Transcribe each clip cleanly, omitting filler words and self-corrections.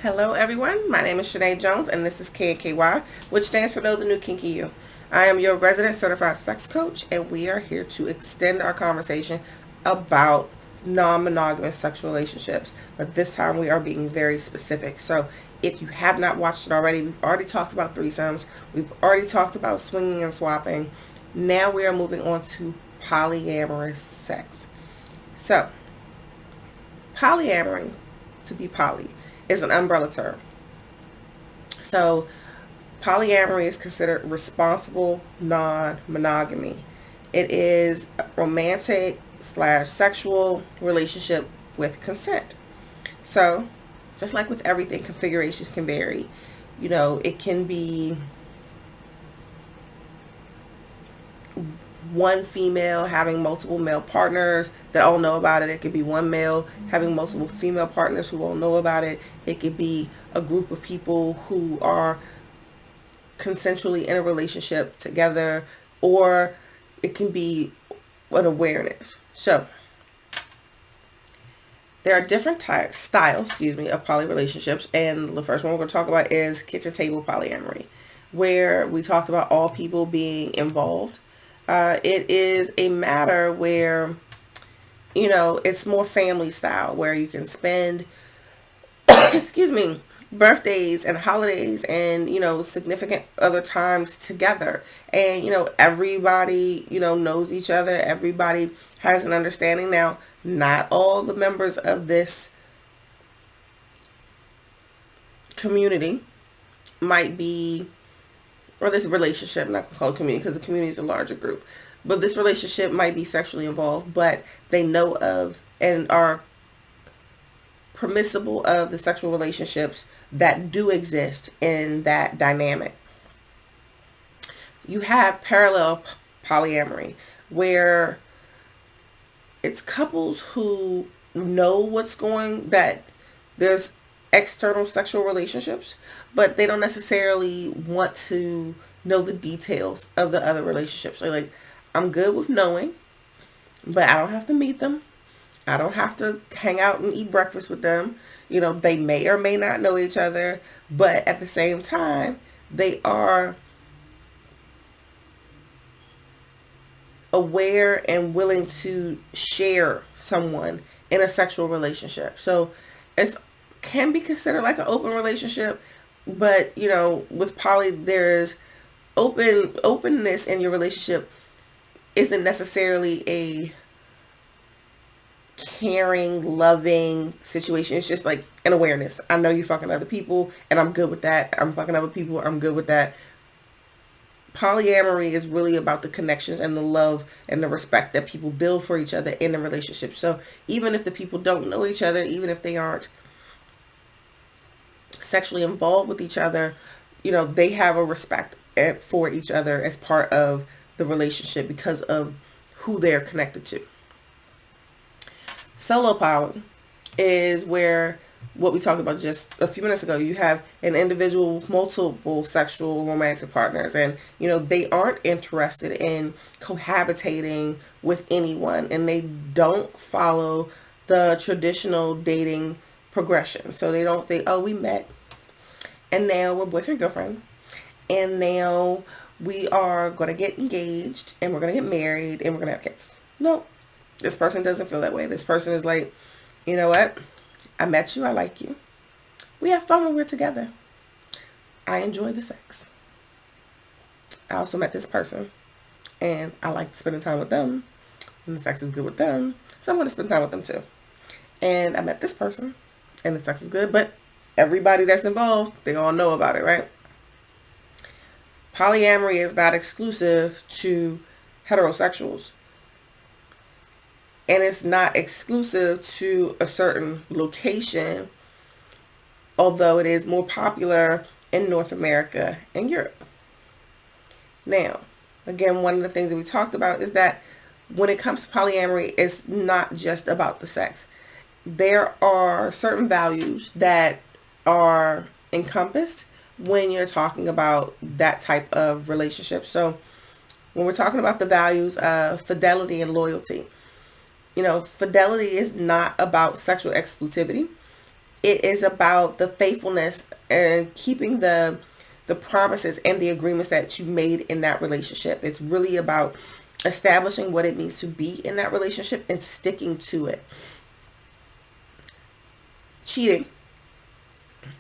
Hello everyone, my name is Shani Jones and this is KNKY, which stands for Know the New Kinky You. I am your resident certified sex coach and we are here to extend our conversation about non-monogamous sexual relationships. But this time we are being very specific. So if you have not watched it already, we've already talked about threesomes, we've already talked about swinging and swapping. Now we are moving on to polyamorous sex. So polyamory, to be poly, is an umbrella term. So polyamory is considered responsible non-monogamy. It is a romantic / sexual relationship with consent. So just like with everything, configurations can vary. It can be one female having multiple male partners that all know about it. It could be one male having multiple female partners who all know about it. It could be a group of people who are consensually in a relationship together, or it can be an awareness. So there are different styles of poly relationships, and the first one we're going to talk about is kitchen table polyamory, where we talked about all people being involved. It is a matter where, it's more family style, where you can spend, birthdays and holidays and, significant other times together. And, everybody, knows each other. Everybody has an understanding. Now, not all the members of this community might be, or this relationship, I'm not going to call it community because the community is a larger group, but this relationship might be sexually involved, but they know of and are permissible of the sexual relationships that do exist in that dynamic. You have parallel polyamory, where it's couples who know that there's external sexual relationships, but they don't necessarily want to know the details of the other relationships. So like, I'm good with knowing, but I don't have to meet them. I don't have to hang out and eat breakfast with them. They may or may not know each other, but at the same time, they are aware and willing to share someone in a sexual relationship. So it can be considered like an open relationship, but with poly, there's openness in your relationship isn't necessarily a caring, loving situation. It's just like an awareness. I know you're fucking other people and I'm good with that. I'm fucking other people. I'm good with that. Polyamory is really about the connections and the love and the respect that people build for each other in a relationship. So even if the people don't know each other, even if they aren't sexually involved with each other, they have a respect for each other as part of the relationship because of who they're connected to. Solo poly is where, what we talked about just a few minutes ago, you have an individual with multiple sexual romantic partners, and they aren't interested in cohabitating with anyone, and they don't follow the traditional dating progression. So they don't think, oh, we met and now we're boyfriend girlfriend and now we are going to get engaged and we're going to get married and we're going to have kids. No, this person doesn't feel that way. This person is like, you know what? I met you. I like you. We have fun when we're together. I enjoy the sex. I also met this person and I like spending time with them and the sex is good with them. So I'm going to spend time with them too. And I met this person and the sex is good, but everybody that's involved, they all know about it, right? Polyamory is not exclusive to heterosexuals. And it's not exclusive to a certain location, although it is more popular in North America and Europe. Now, again, one of the things that we talked about is that when it comes to polyamory, it's not just about the sex. There are certain values that are encompassed when you're talking about that type of relationship. So when we're talking about the values of fidelity and loyalty, fidelity is not about sexual exclusivity. it is about the faithfulness and keeping the promises and the agreements that you made in that relationship. It's really about establishing what it means to be in that relationship and sticking to it. Cheating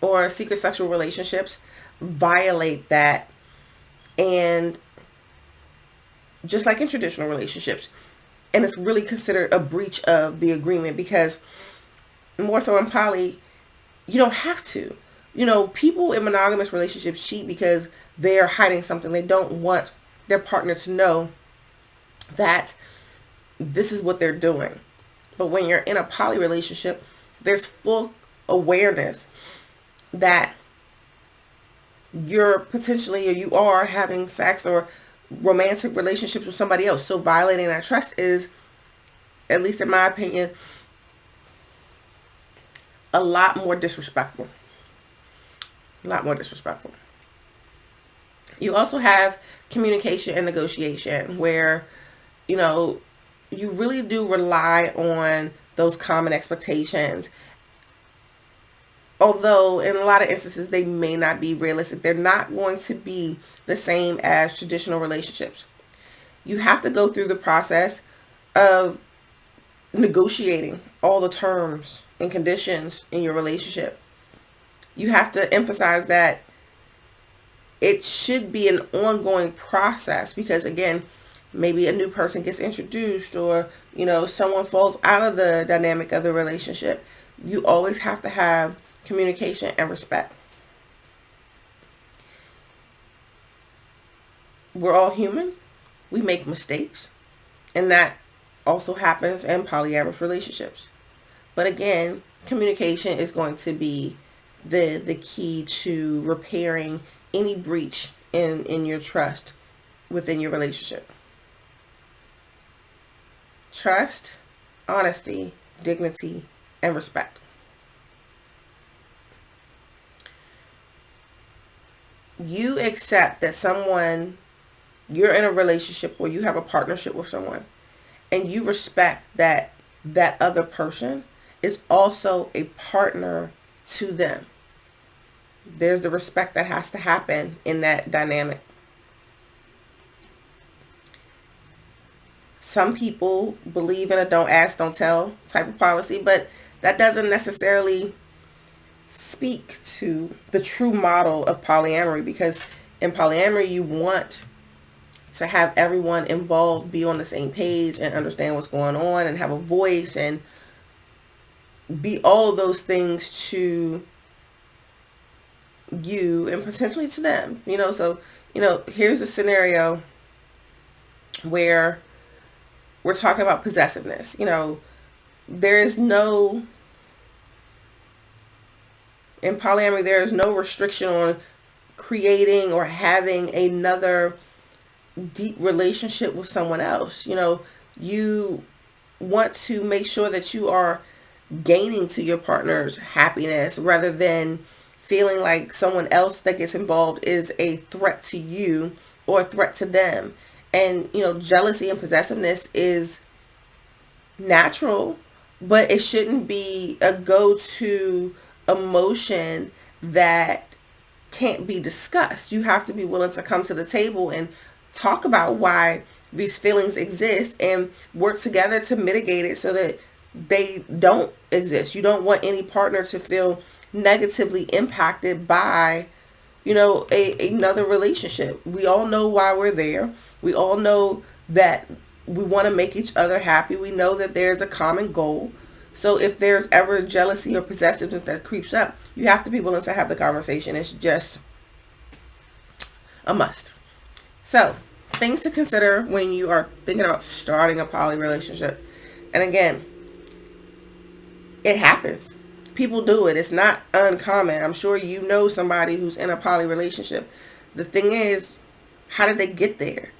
or secret sexual relationships violate that, and just like in traditional relationships, and it's really considered a breach of the agreement, because more so in poly, you don't have to. People in monogamous relationships cheat because they're hiding something. They don't want their partner to know that this is what they're doing. But when you're in a poly relationship, there's full awareness that you're potentially, or you are having sex or romantic relationships with somebody else. So violating that trust is, at least in my opinion, a lot more disrespectful. A lot more disrespectful. You also have communication and negotiation, where, you really do rely on those common expectations. Although in a lot of instances they may not be realistic. They're not going to be the same as traditional relationships. You have to go through the process of negotiating all the terms and conditions in your relationship. You have to emphasize that it should be an ongoing process, because again, maybe a new person gets introduced, or someone falls out of the dynamic of the relationship. You always have to have communication and respect. We're all human. We make mistakes, and that also happens in polyamorous relationships. But again, communication is going to be the key to repairing any breach in your trust within your relationship. Trust, honesty, dignity, and respect. You accept that you're in a relationship where you have a partnership with someone, and you respect that that other person is also a partner to them. There's the respect that has to happen in that dynamic. Some people believe in a don't ask, don't tell type of policy, but that doesn't necessarily speak to the true model of polyamory, because in polyamory you want to have everyone involved be on the same page and understand what's going on and have a voice and be all of those things to you and potentially to them. So here's a scenario where we're talking about possessiveness. There is no, in polyamory, there is no restriction on creating or having another deep relationship with someone else. You want to make sure that you are gaining to your partner's happiness, rather than feeling like someone else that gets involved is a threat to you or a threat to them. And jealousy and possessiveness is natural, but it shouldn't be a go-to emotion that can't be discussed. You have to be willing to come to the table and talk about why these feelings exist and work together to mitigate it so that they don't exist. You don't want any partner to feel negatively impacted by, another relationship. We all know why we're there. We all know that we want to make each other happy. We know that there's a common goal. So if there's ever jealousy or possessiveness that creeps up, you have to be willing to have the conversation. It's just a must. So, things to consider when you are thinking about starting a poly relationship. And again, it happens. People do it. It's not uncommon. I'm sure you know somebody who's in a poly relationship. The thing is, how did they get there?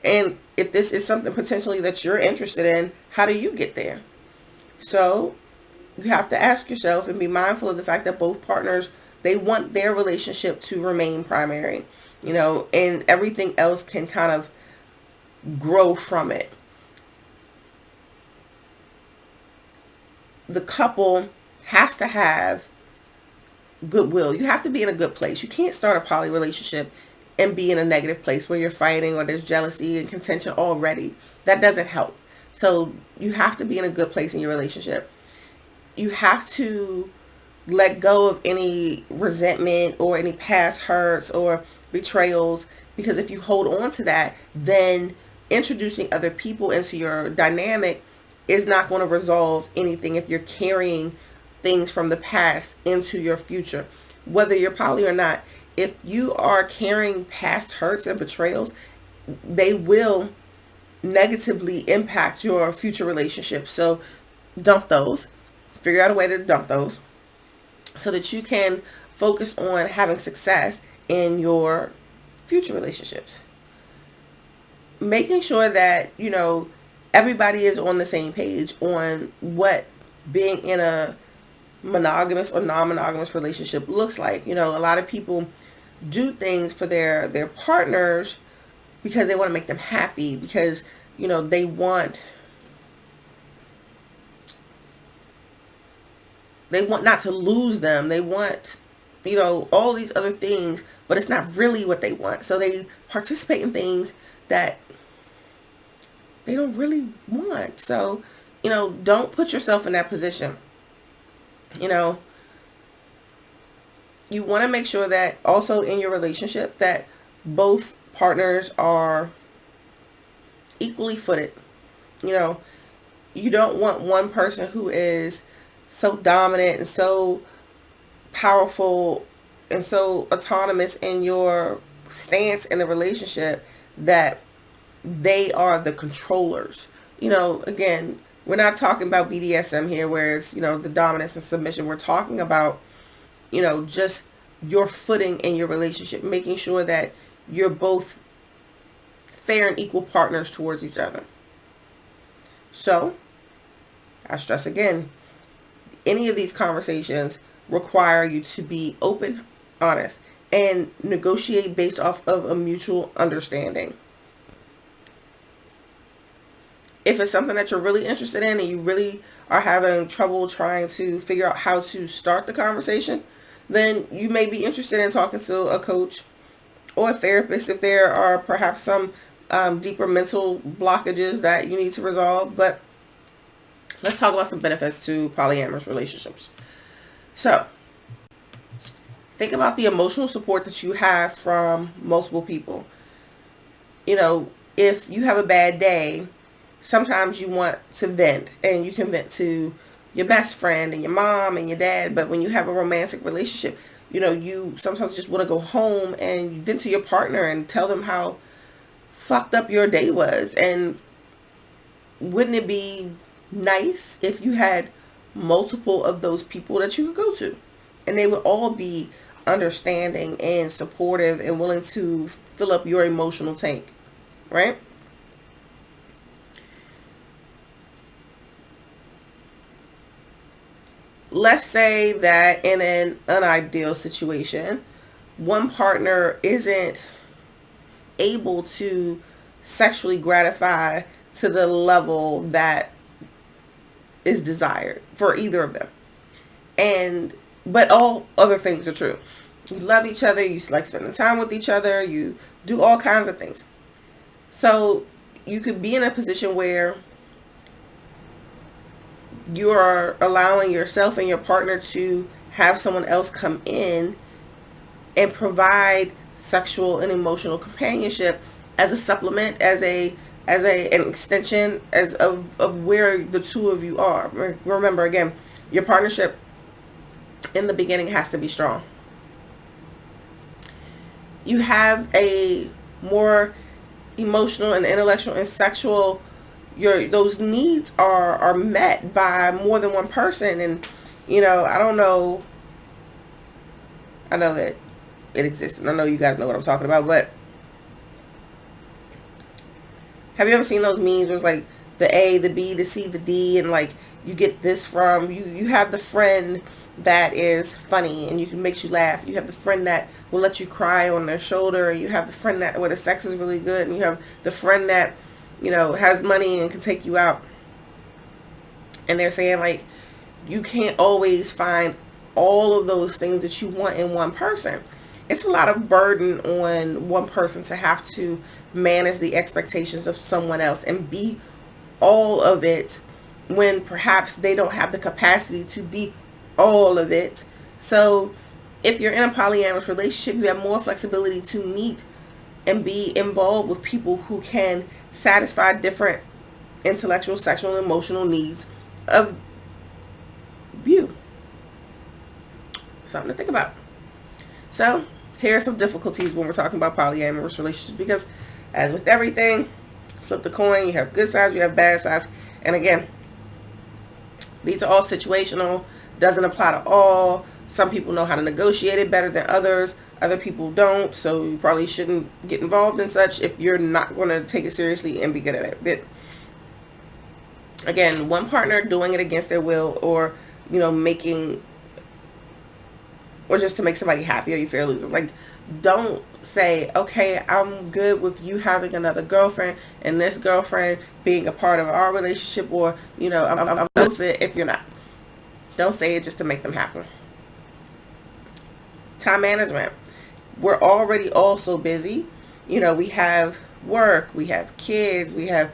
And if this is something potentially that you're interested in, how do you get there? So you have to ask yourself and be mindful of the fact that both partners, they want their relationship to remain primary, and everything else can kind of grow from it. The couple has to have goodwill. You have to be in a good place. You can't start a poly relationship and be in a negative place where you're fighting or there's jealousy and contention already. That doesn't help. So you have to be in a good place in your relationship. You have to let go of any resentment or any past hurts or betrayals, because if you hold on to that, then introducing other people into your dynamic is not going to resolve anything if you're carrying things from the past into your future. Whether you're poly or not, if you are carrying past hurts and betrayals, they will negatively impact your future relationships. So dump those. Figure out a way to dump those so that you can focus on having success in your future relationships. Making sure that, everybody is on the same page on what being in a monogamous or non-monogamous relationship looks like. A lot of people do things for their partners because they want to make them happy, because, they want not to lose them. They want, all these other things, but it's not really what they want. So they participate in things that they don't really want. So, don't put yourself in that position. You want to make sure that also in your relationship that both partners are equally footed. You don't want one person who is so dominant and so powerful and so autonomous in your stance in the relationship that they are the controllers. Again, we're not talking about BDSM here where it's, the dominance and submission. We're talking about, just your footing in your relationship, making sure that you're both fair and equal partners towards each other. So, I stress again, any of these conversations require you to be open, honest, and negotiate based off of a mutual understanding. If it's something that you're really interested in and you really are having trouble trying to figure out how to start the conversation, then you may be interested in talking to a coach or a therapist if there are perhaps some deeper mental blockages that you need to resolve. But let's talk about some benefits to polyamorous relationships. So, think about the emotional support that you have from multiple people. If you have a bad day, sometimes you want to vent, and you can vent to your best friend and your mom and your dad. But when you have a romantic relationship, you sometimes just want to go home and vent to your partner and tell them how fucked up your day was. And wouldn't it be nice if you had multiple of those people that you could go to, and they would all be understanding and supportive and willing to fill up your emotional tank, right? Let's say that in an unideal situation, one partner isn't able to sexually gratify to the level that is desired for either of them. But all other things are true. You love each other, you like spending time with each other, you do all kinds of things. So you could be in a position where you are allowing yourself and your partner to have someone else come in and provide sexual and emotional companionship as a supplement, as an extension of where the two of you are. Remember, again, your partnership in the beginning has to be strong. You have a more emotional and intellectual and sexual, those needs are met by more than one person. And I don't know, I know that it exists, and I know you guys know what I'm talking about, but have you ever seen those memes where it's like the A, the B, the C, the D, and like you get this from, you have the friend that is funny and makes you laugh. You have the friend that will let you cry on their shoulder. You have the friend that where the sex is really good, and you have the friend that has money and can take you out. And they're saying like you can't always find all of those things that you want in one person. It's a lot of burden on one person to have to manage the expectations of someone else and be all of it when perhaps they don't have the capacity to be all of it. So if you're in a polyamorous relationship, you have more flexibility to meet and be involved with people who can satisfy different intellectual, sexual, and emotional needs of you. Something to think about. So here are some difficulties when we're talking about polyamorous relationships, because as with everything, flip the coin, you have good sides, you have bad sides. And again, these are all situational, doesn't apply to all. Some people know how to negotiate it better than others. Other people don't, so you probably shouldn't get involved in such if you're not going to take it seriously and be good at it. But again, one partner doing it against their will, or making, or just to make somebody happy, or you fear losing. Like, don't say, okay, I'm good with you having another girlfriend and this girlfriend being a part of our relationship, or I'm good with it if you're not. Don't say it just to make them happy. Time management. We're already all so busy. We have work, we have kids, we have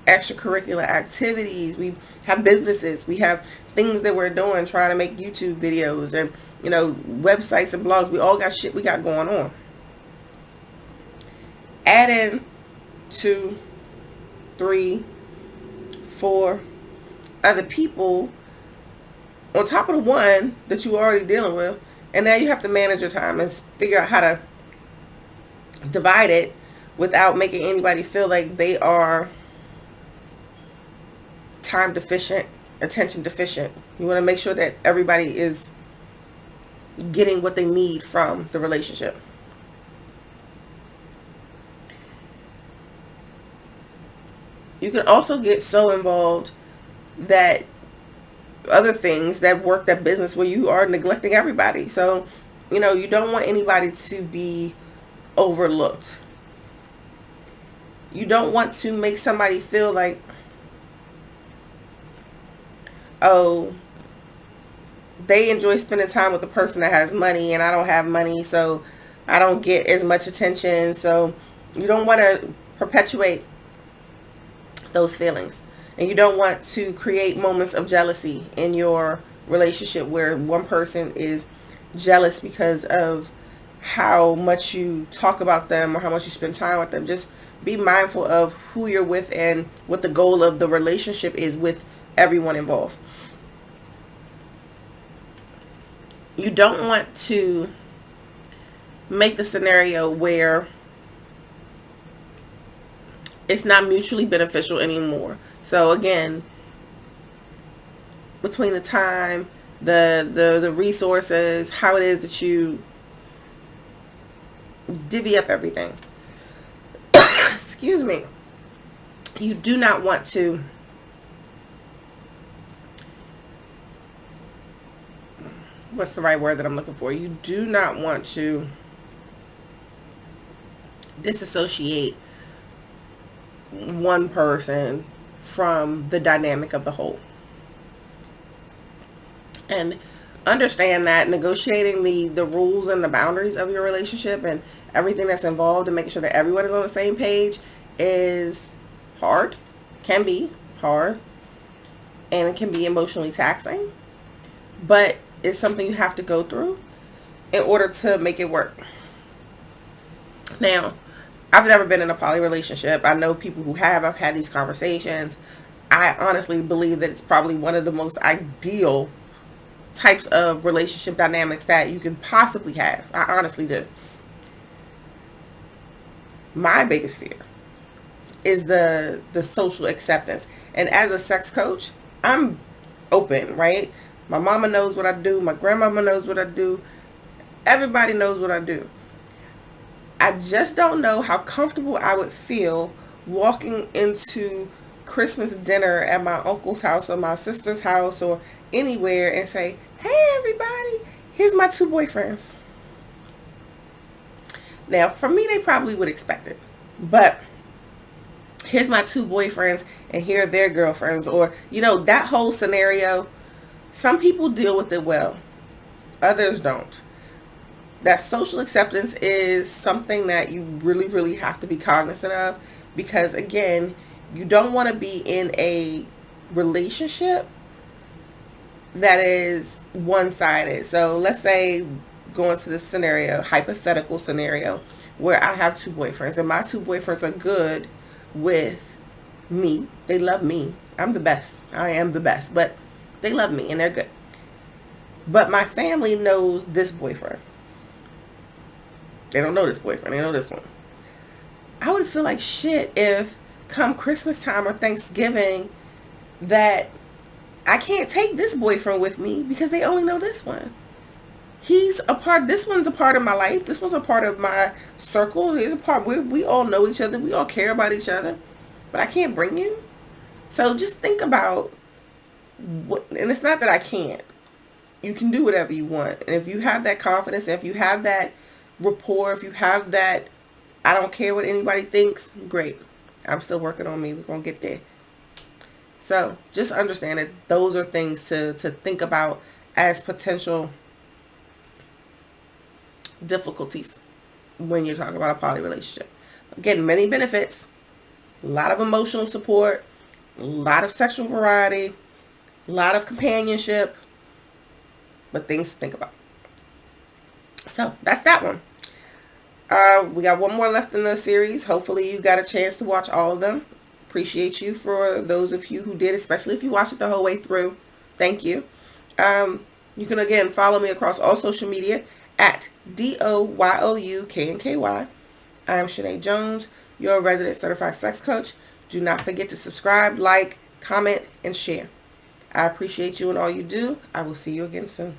extracurricular activities, we have businesses, we have things that we're doing, trying to make YouTube videos and websites and blogs. We all got shit we got going on. Add in 2, 3, 4 other people on top of the one that you were already dealing with, and now you have to manage your time and figure out how to divide it without making anybody feel like they are time deficient, attention deficient. You want to make sure that everybody is getting what they need from the relationship. You can also get so involved that other things that work, that business, where you are neglecting everybody. So, you don't want anybody to be overlooked. You don't want to make somebody feel like, oh, they enjoy spending time with the person that has money and I don't have money, so I don't get as much attention. So you don't want to perpetuate those feelings. And you don't want to create moments of jealousy in your relationship where one person is jealous because of how much you talk about them or how much you spend time with them. Just be mindful of who you're with and what the goal of the relationship is with everyone involved. You don't want to make the scenario where it's not mutually beneficial anymore. So again, between the time, the resources, how it is that you divvy up everything. Excuse me. You do not want to what's the right word that I'm looking for? You do not want to disassociate one person from the dynamic of the whole. And understand that negotiating the rules and the boundaries of your relationship and everything that's involved and making sure that everyone is on the same page is hard, can be hard, and it can be emotionally taxing, but it's something you have to go through in order to make it work. Now, I've never been in a poly relationship. I know people who have. I've had these conversations. I honestly believe that it's probably one of the most ideal types of relationship dynamics that you can possibly have. I honestly do. My biggest fear is the social acceptance. And as a sex coach, I'm open, right? My mama knows what I do. My grandmama knows what I do. Everybody knows what I do. I just don't know how comfortable I would feel walking into Christmas dinner at my uncle's house or my sister's house or anywhere and say, hey everybody, here's my 2 boyfriends. Now for me, they probably would expect it, but here's my 2 boyfriends and here are their girlfriends, or that whole scenario. Some people deal with it well. Others don't. That social acceptance is something that you really, really have to be cognizant of, because again, you don't want to be in a relationship that is one-sided. So let's say, going to this scenario, hypothetical scenario, where I have two boyfriends and my two boyfriends are good with me. They love me. I'm the best. I am the best, but they love me and they're good. But my family knows this boyfriend. They don't know this boyfriend. They know this one. I would feel like shit if come Christmas time or Thanksgiving that I can't take this boyfriend with me because they only know this one. He's a part, this one's a part of my life. This one's a part of my circle. He's a part, we all know each other. We all care about each other. But I can't bring you. So just think about what, and it's not that I can't. You can do whatever you want. And if you have that confidence, if you have that rapport, if you have that, I don't care what anybody thinks, great. I'm still working on me. We're going to get there. So just understand that those are things to think about as potential difficulties when you're talking about a poly relationship. Again, many benefits, a lot of emotional support, a lot of sexual variety, a lot of companionship, but things to think about. So that's that one. We got one more left in the series. Hopefully you got a chance to watch all of them. Appreciate you for those of you who did, especially if you watched it the whole way through. Thank you. You can again follow me across all social media at DOYOUKNKY. I am Shani Jones, your resident certified sex coach. Do not forget to subscribe, like, comment, and share. I appreciate you and all you do. I will see you again soon.